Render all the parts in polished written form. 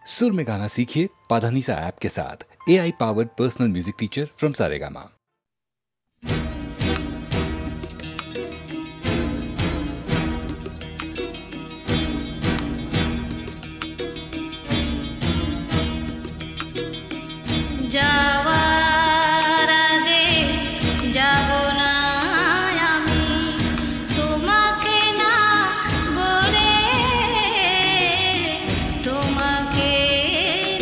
सुर में गाना सीखिए पाधानीसा ऐप के साथ। AI powered personal music teacher from Saregama. যাওয়ার আগে যাব না আমি তোমাকে না বলে, তোমাকে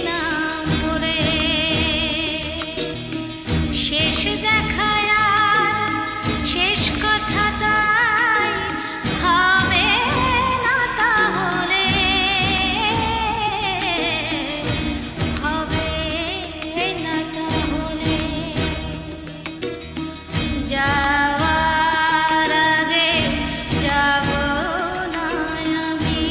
না বলে। শেষ দেখায় আর শেষ কথা তাই হবে না, তাহলে হবে না, তাহলে যাওয়ার আগে যাব না আমি।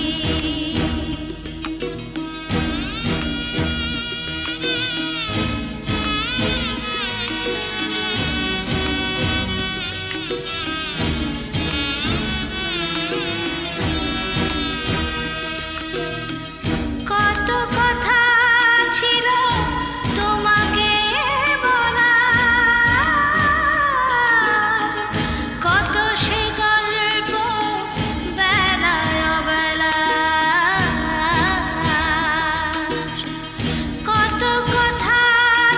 কত কথা ছিল তোমাকে বলা, কত সে গল্প বেলায় অবেলা, কত কথা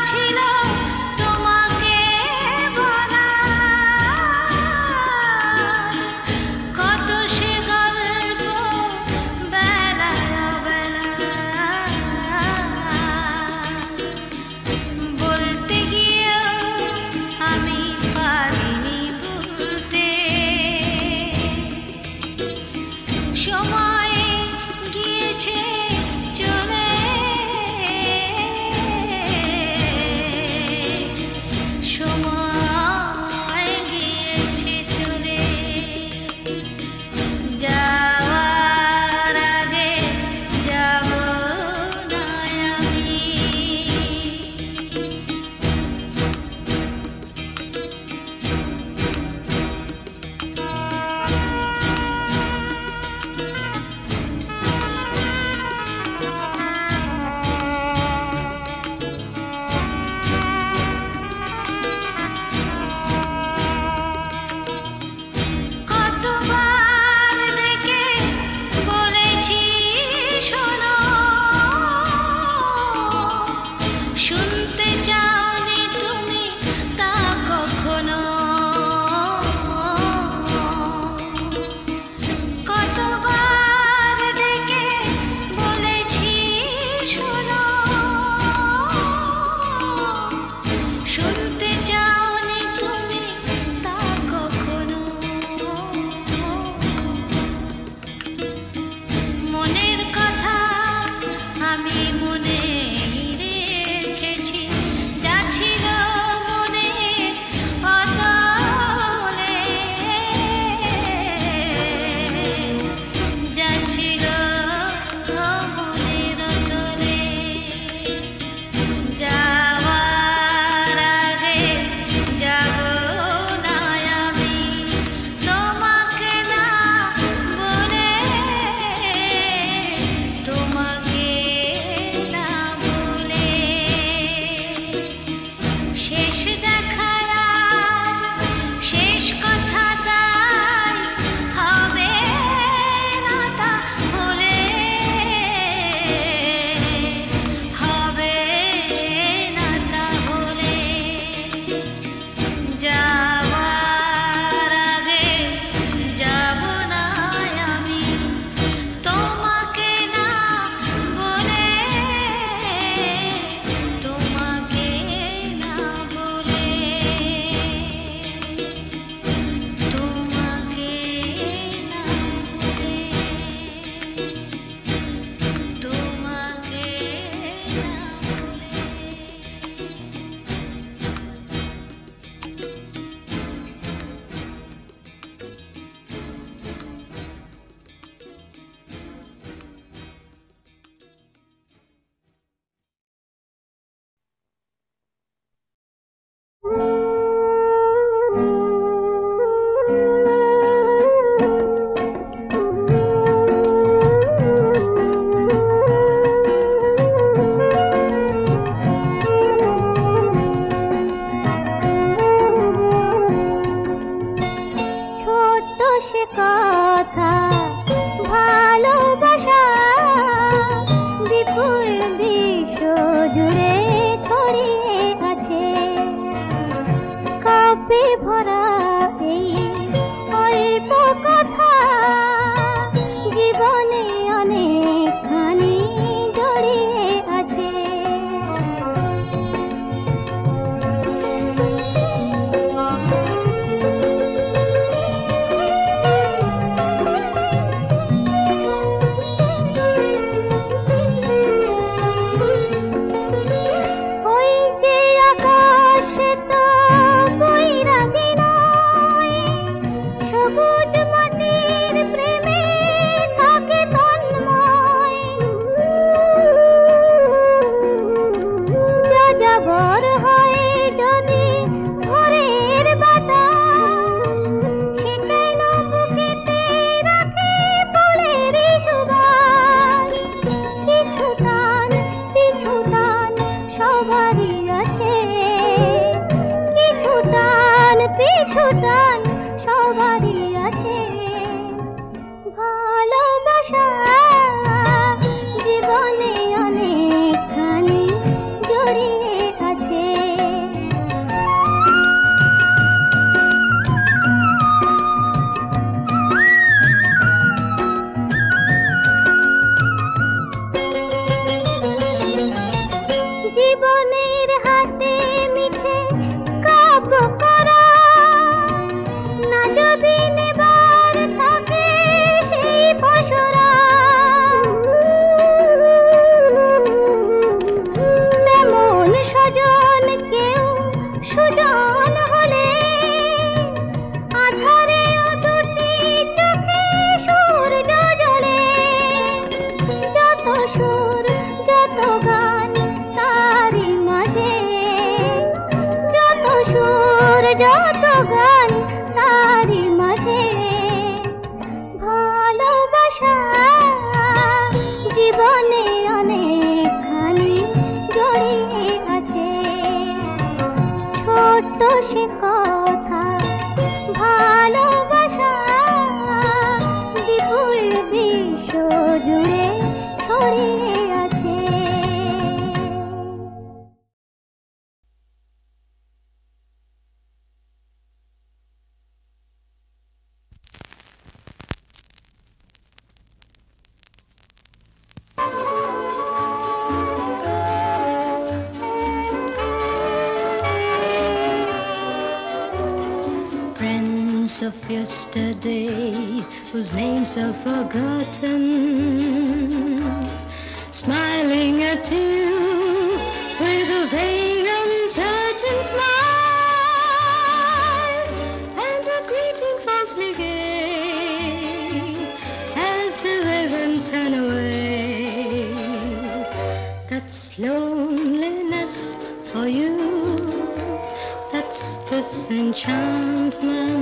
ছিল তোমাকে বলা, কত সে গল্প বেলায় অবেলা। বলতে গিয়েও আমি পারিনি বলতে, সময় গিয়েছে চলে, সময় গিয়েছে চলে। যাওয়ার আগে যাব না আমি। কতবার ডেকে বলেছি শোনো, শুনতে চাওনি তুমি তা কখনো। কতবার ডেকে বলেছি শোনো, শুনতে চাওনি তুমি তা কখনো। মনের কথা আমি মনে রেখেছি, যা ছিল মনে অতলে, যা ছিল মনের অতলে। যাওয়ার আগে যাব না আমি তোমাকে না বলে, তোমাকে Friends of yesterday, whose names are forgotten, smiling at you with a vague, uncertain smile, and a greeting falsely gay as the women turn away. That's loneliness for you. That's disenchantment.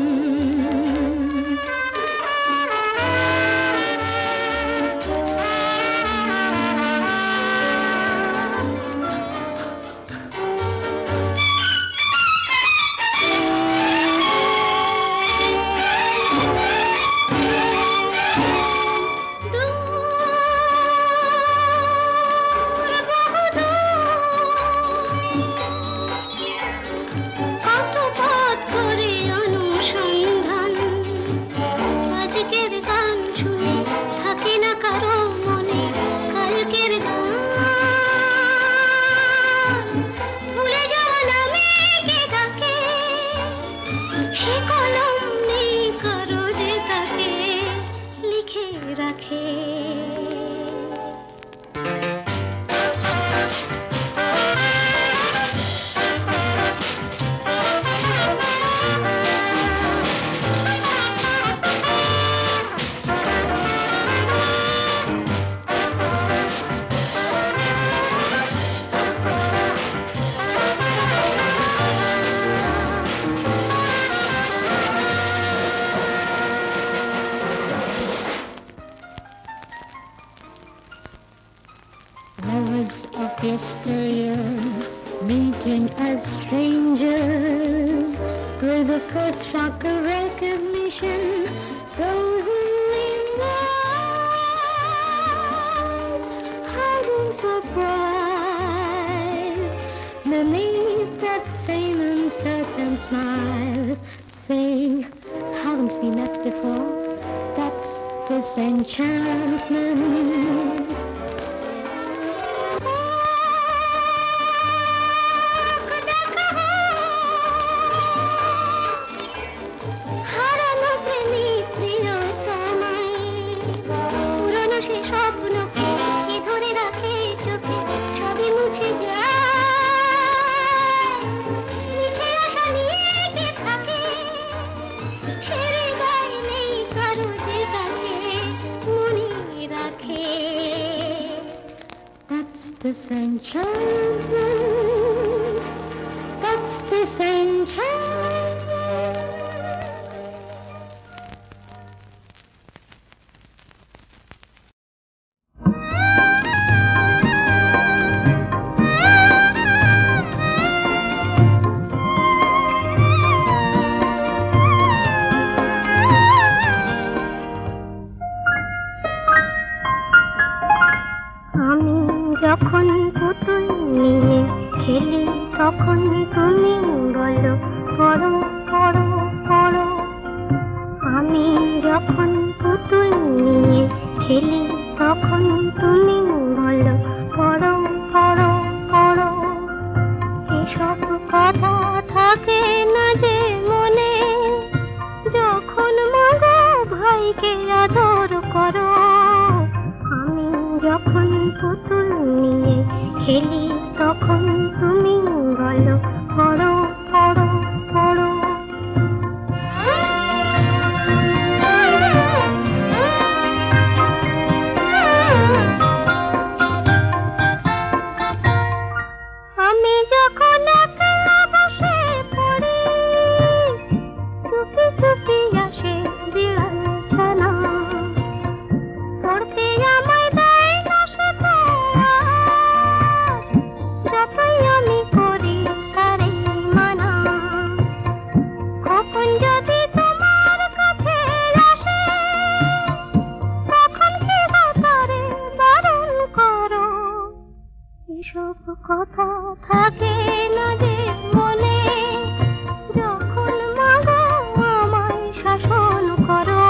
Lovers of yesteryear, meeting as strangers, with the first shock of recognition frozen in eyes, hiding surprise beneath that same uncertain smile, saying, haven't we met before? That's disenchantment. Disenchantment, that's disenchantment. যখন পুতুল নিয়ে খেলি তখন তুমি বলো পড়ো পড়ো পড়ো। আমি যখন পুতুল নিয়ে খেলি তখন তুমি বলো পড়ো পড়ো পড়ো। এসব কথা থাকে না যে মনে যখন মাগো ভাইকে আদর করো। আমি যখন পুতুল নিয়ে খেলি তখন তুমি বলো পড়ো পড়ো পড়ো। আমি যখন একলা বসে পড়ি চুপি চুপি আসে বিড়াল ছানা পড়তে আমায় দেয় না সে যতই আমি করি তারে মানা। কখন যদি তোমার কাছে আসে তখন কি তারে বারণ করো। এসব কথা থাকে না যে মনে যখন মাগো আমায় শাসন করো।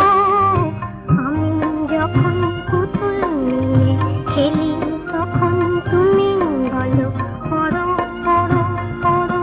আমি যখন পুতুল নিয়ে খেলি তখন তুমি বলো পড়ো পড়ো পড়ো।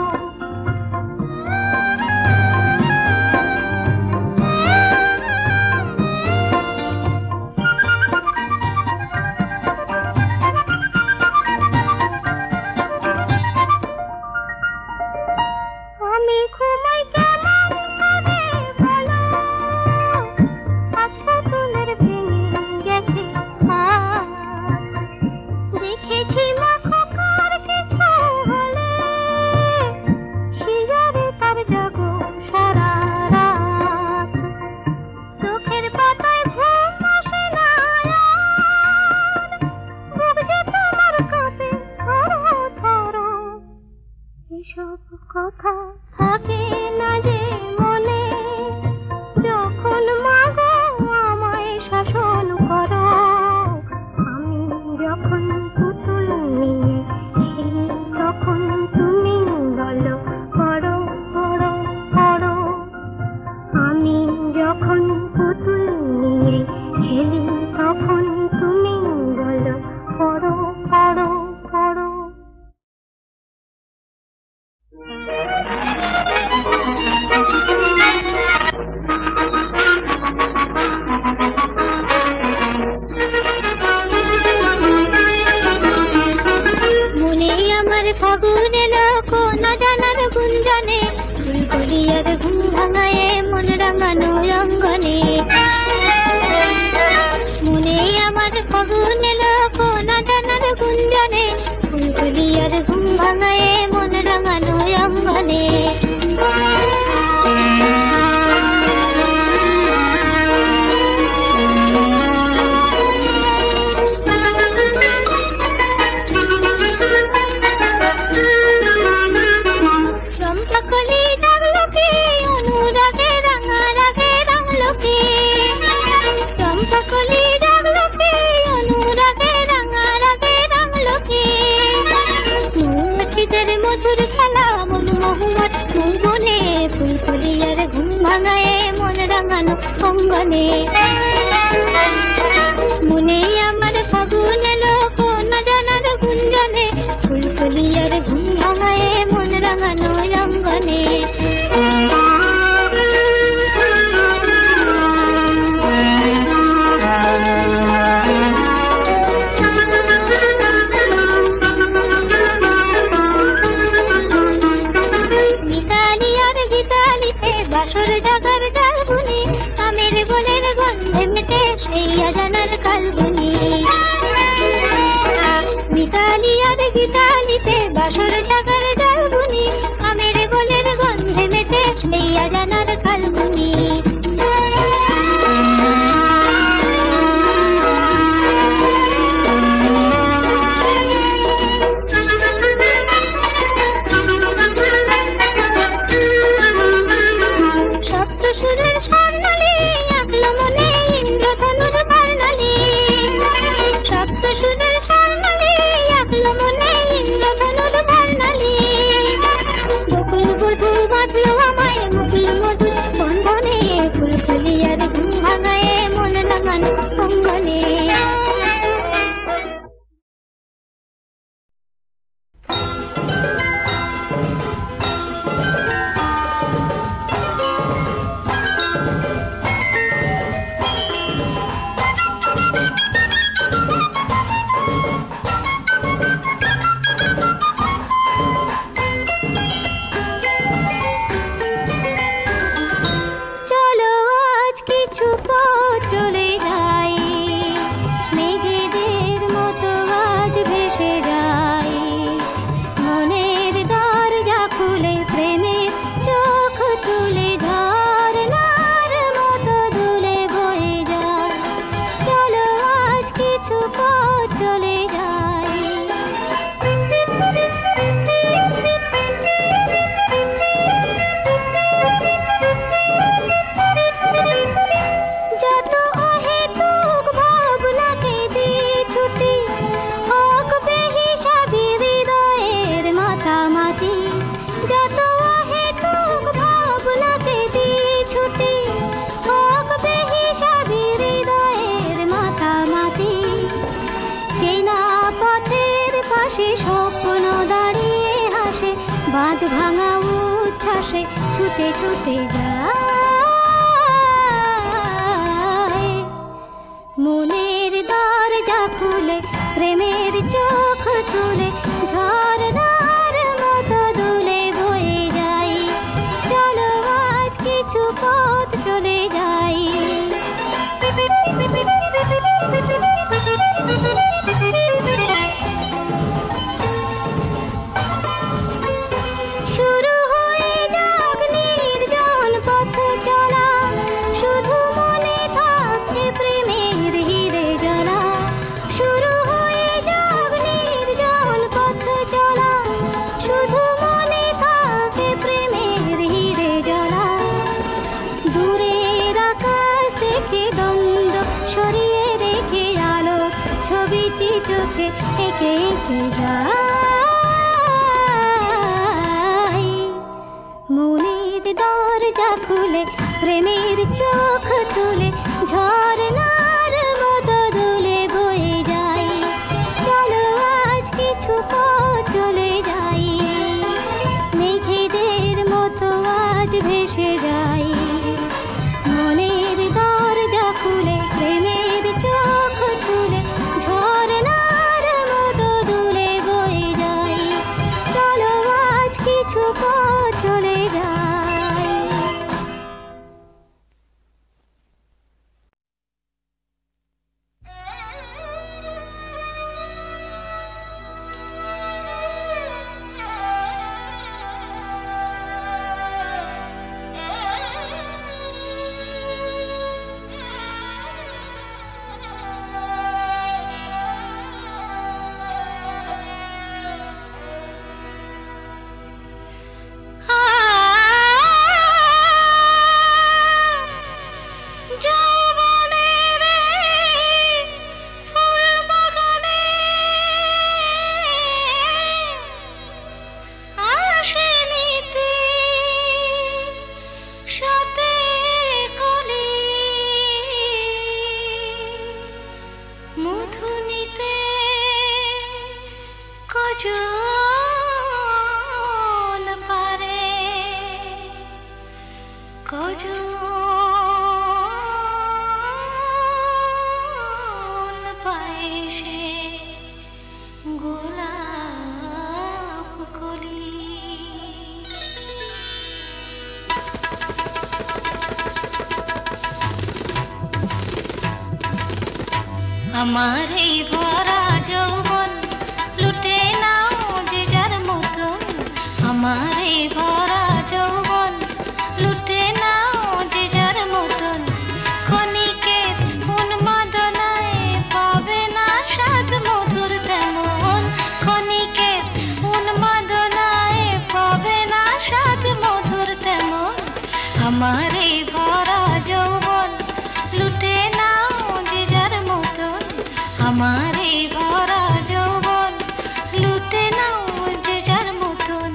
বয়ে যায় মনের দরজা খুলে প্রেমের চোখ তুলে ঝরনার মতো দুলে বয়ে যায় চলো আজ কিছু পথ চলে যাই মেঘেদের মতো আজ ভেসে যাই মনের দরজা খুলে প্রেমের চোখ তুলে ঝরনার মতো দুলে বয়ে যাই চলো আজ কিছু পথ চলে যাই আমার এই ভরা যৌবন লুটে নাও যে যার মতন আমার এই ভরা যৌবন লুটে নাও যে যার মতন ক্ষণিকের উন্মাদনায় পাবে না স্বাদ মধুর তেমন ক্ষণিকের উন্মাদনায় পাবে না স্বাদ মধুর তেমন আমার এই ভরা যৌবন লুটে নাও যে যার মতন আমার এই ভরা যৌবন লুটে নাও যে যার মতন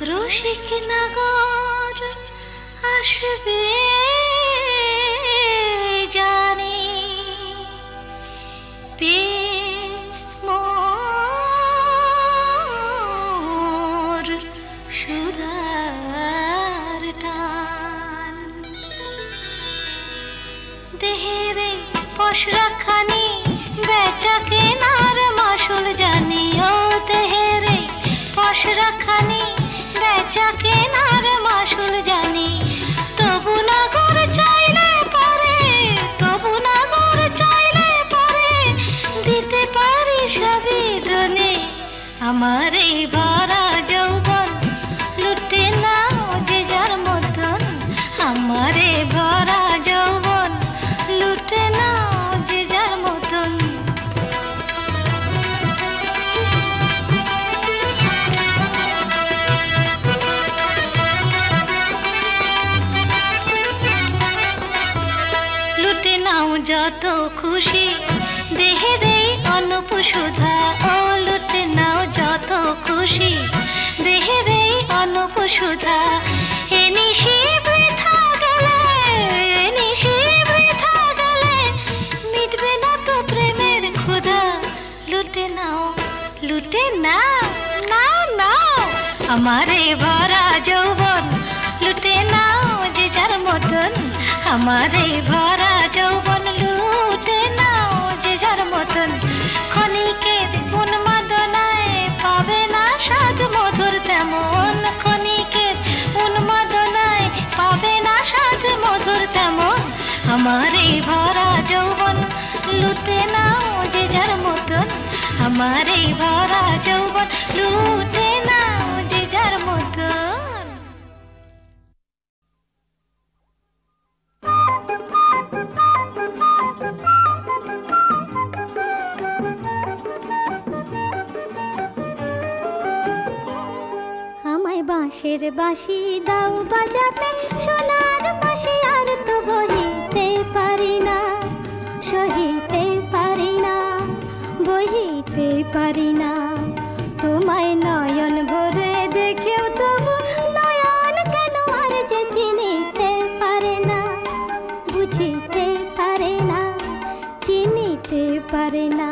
রসিক নগর আসবে জানি পে মোর সুধার টান দেহেরে পশরাখানি বেচা কেনার মাসুল জানি ও দেহেরে পশরাখানি বেচা কেনার মাসুল জানি তবু নগর চাইলে পরে তবু নগর চাইলে পরে দিতে পারি সবই দনে আমার এই ভরা যৌবন লুটে নাও যে যার মতন আমার এই ভরা যৌবন লুটে নাও যে যার মতন যত খুশি দেহেরে অনুপ সুধা ও লুটে নাও যত খুশি দেহেরে অনুপ সুধা এ নিশি বৃথা গেলে এ নিশি বৃথা গেলে মিটবে না তো প্রেমের ক্ষুধা লুটে নাও নাও নাও আমার এই ভরা যৌবন লুটে নাও যে যার মতন আমার এই ভরা যৌবন লুটে নাও যে যার মতন ক্ষণিকের উন্মাদনায় পাবে না স্বাদ মধুর তেমন ক্ষণিকের উন্মাদনায় পাবে না স্বাদ মধুর তেমন আমার এই ভরা লুটে নাও যে যার মতন আমার এই ভরা যৌবন লুটে নাও যে যার মতন। আমায় বাঁশের বাঁশি দাও বাজাতে সোনার বাঁশি আর তো বহিতে পারি না, সহিতে পারি না, বহিতে পারি না। তোমায় নয়ন ভরে দেখেও তবু নয়ন কেন আর যে চিনিতে পারে না, বুঝিতে পারে না, চিনিতে পারে না।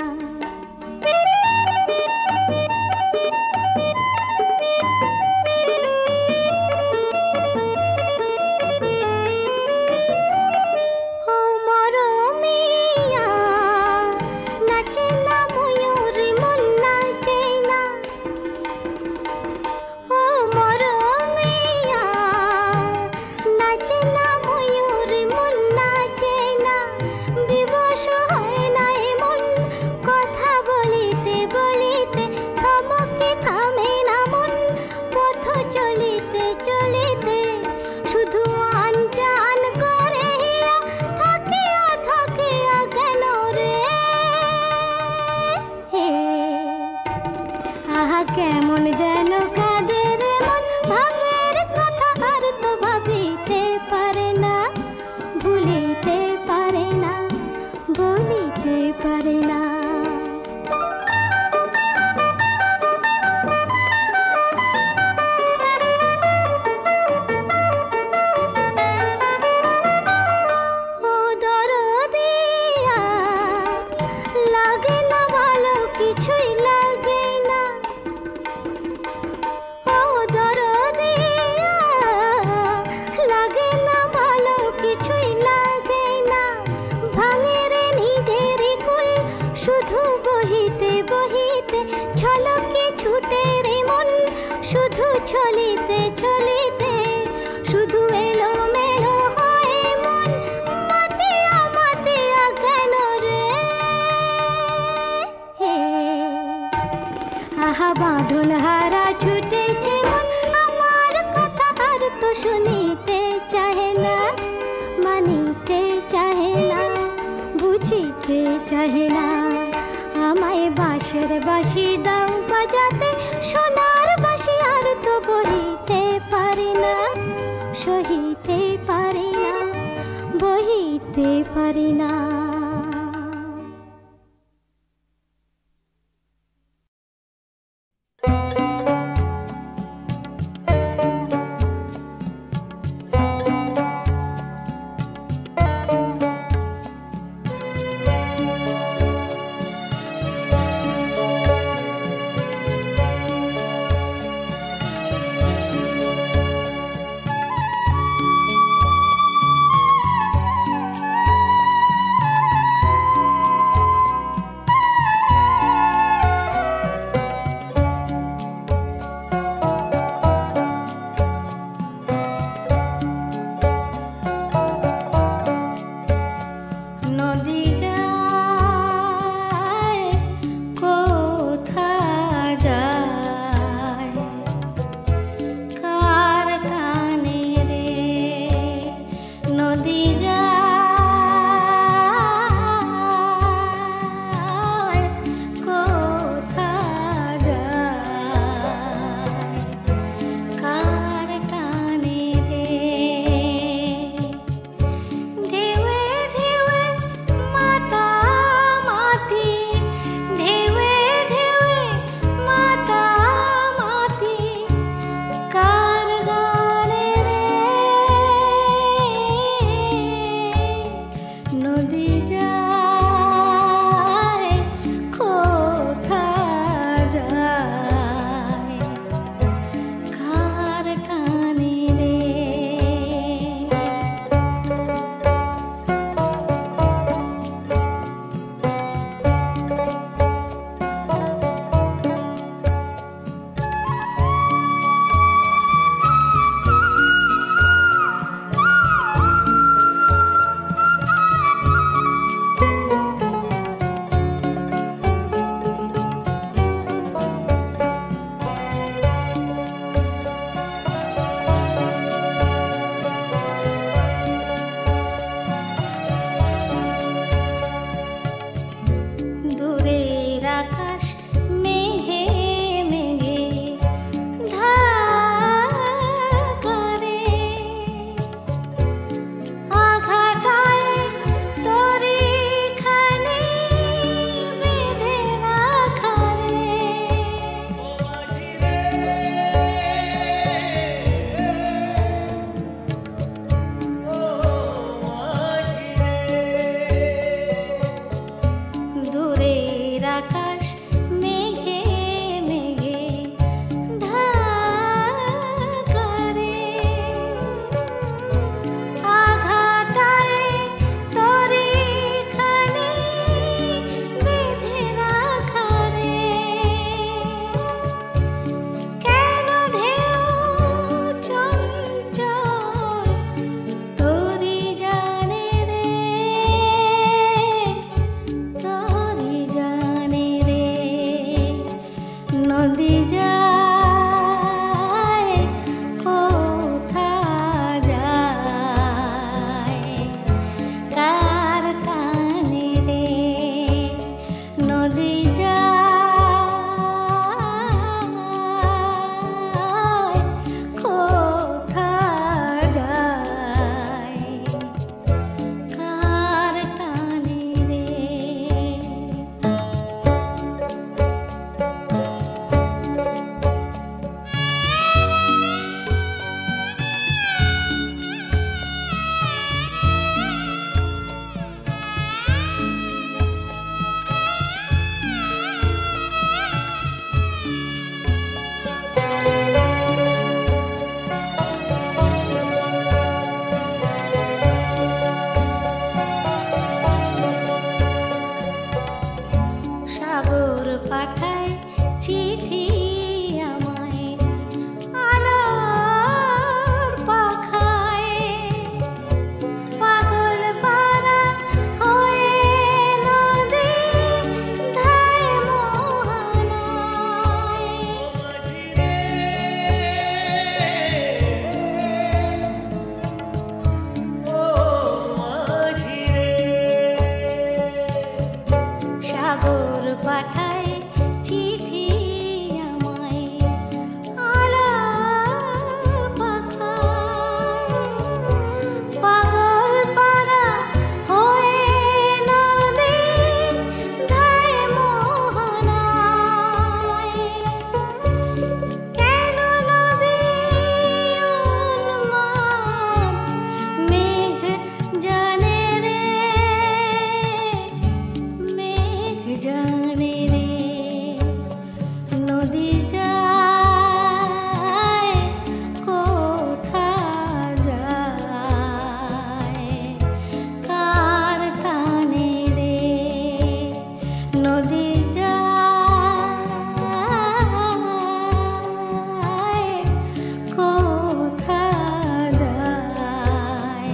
কেমন যেন কাদের মন ভাবের কথা আর তো ভাবিতে পারে না, ভুলিতে পারে না, বলিতে পারে না। ও দরদিয়া লাগে না ভালো কিছুই লাগে না, ও দরদিয়া লাগে না ভালো কিছুই লাগে না। ভাঙে রে নিজেরই কুল শুধু বহিতে বহিতে, ছলকে ছুটে রে মন শুধু ছলিতে ছলিতে, শুধু এলো মেলো হয় মন মাতিয়া মাতিয়া কেন রে। আহা বাঁধন হারা ছুটেছে মন আমার কথা আর তো শুনিতে চাহে না, মানিতে চাহে না, বুঝিতে চাহে না। আমায় বাঁশের বাঁশি দাও বাজাতে সোনার বাঁশি আর তো বহিতে পারি না, সহিতে পারি না, বহিতে পারি না। সাগর পাঠায় চিঠি আমায় আলার পাখায় পাগল পারা হয়ে নদী ধায় মোহনায় কেন নদী উন্মাদ মেঘ জানে রে মেঘ জানে রে নদী যায় কোথা যায় কার টানে রে নদী যায় কোথা যায়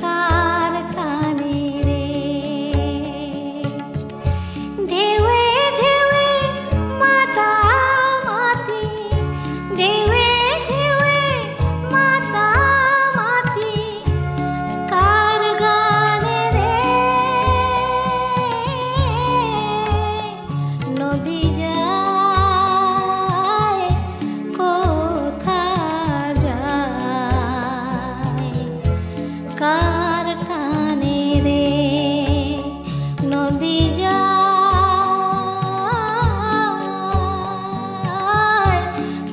কার টানে রে ঢেউয়ে ঢেউয়ে মাতামাতি ঢেউয়ে ঢেউয়ে মাতামাতি কার গানে রে নদী যায় কোথা যায় কার টানে রে নদী যায়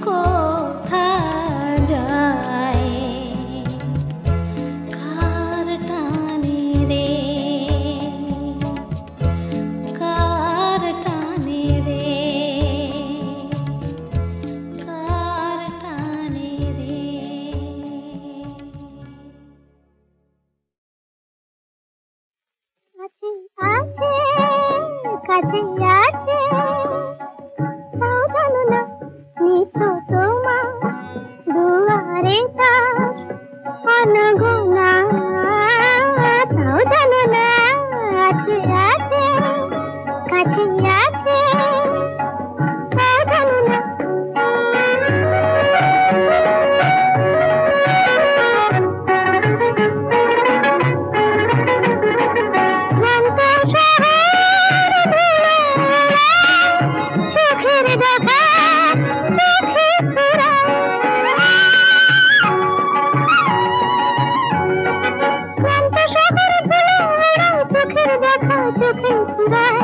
কোথা যায় কার টানে রে কার টানে রে কার টানে রে আছে আছে কাছে আছে তাও জানো না নিত তোমার দুয়ারে তার অনগোনা তাও জানো না আছে আছে কাছে আছে তাও জানো না ভ্রান্ত শহর ধুলো চোখের দেখা চোখে ফুরায় ভ্রান্ত শহর ধুলো চোখের দেখা চোখে ফুরায়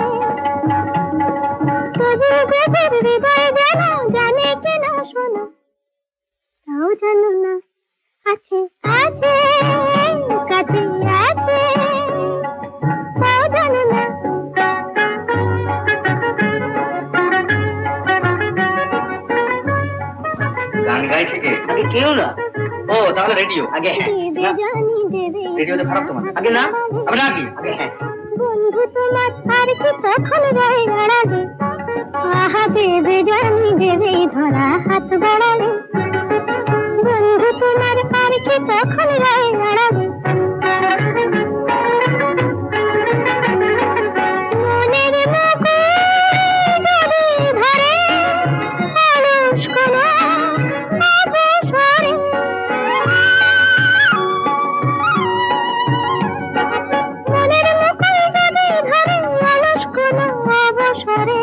তবু গভীর হৃদয় যেন জানে কিনা শোনা তাও জানো না আছে আছে কাছে আছে তাও জানো না গান গাইছে কে? আগে কেউ না। ও তাহলে রেডিও আগে। হ্যাঁ দেবে জানি দেবে রেডিও তো খারাপ তোমার। আগে না আমি না কি আগে। হ্যাঁ বন্ধু তোমার আর কি তখন রয়ে দাঁড়াবে আহা দেবে জানি দেবে ধরা হাত বাড়াবে বন্ধু তোমার আর কি তখন রয়ে দাঁড়াবে মনের মুকুল যদি ধরে অলস কোনো অবসরে মনের মুকুল যদি ধরে অলস কোনো অবসরে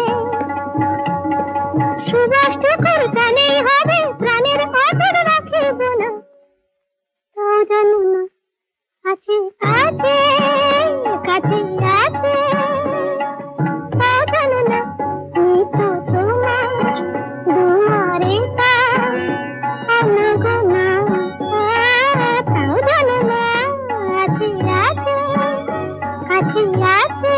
সুবাসটুকুর টানেই হবে প্রাণের অটল রাখিব না তাও জানো না আছে আছে কাছে আছে তাও জানো না নিত তোমার দুয়ারে তার অনগোনা তাও জানো না আছে আছে কাছে আছে